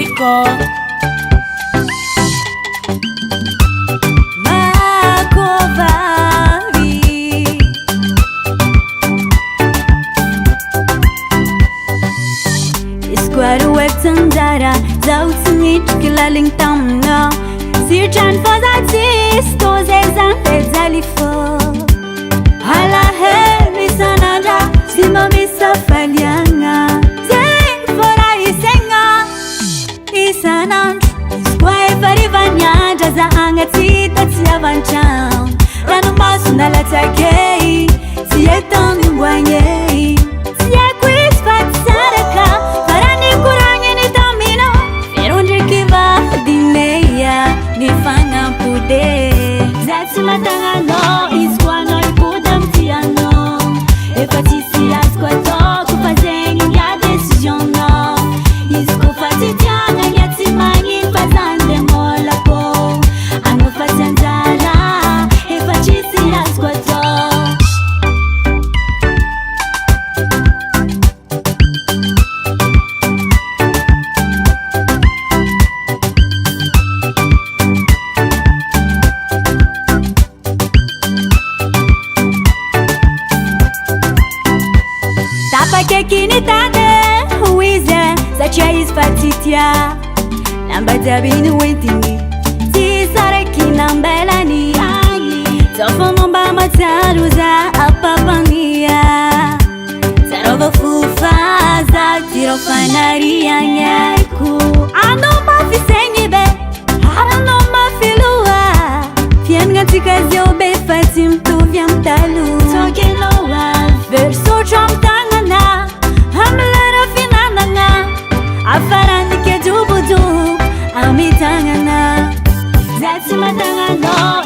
Rico. Isquaro Tandara, Zoutsnit, Kilaling Tamna, Sirjan Fazatis, Tozezan, Zalifo. Hala Hemi Sanada, Simamisa Falianga, Zeng Fora Isenga, Isanan, Square Farivanya, Jaza Angatita, Tiavancham, Ranumas Nalatake, Tieton Wanye, Tiaquis Fatsaraka. Matangano isquano ipudam tiano e fatisi asquato fazendo a decisão não isco fatitiana yati mani fazande mola po anu fazendala e fatisi asquato. Que kinitane huize zacha isfatitia namba dabinu wentini si sare kinambelani tofo nomba mataluza apapania tarogo fufa za tiro fanaria nyaku anoma fisengibe anoma filua fien gatika ziobe fatim tu viam talu tokeloa verso chomtangana hamlara finanana afarani ke dubudu amitangana zati matangano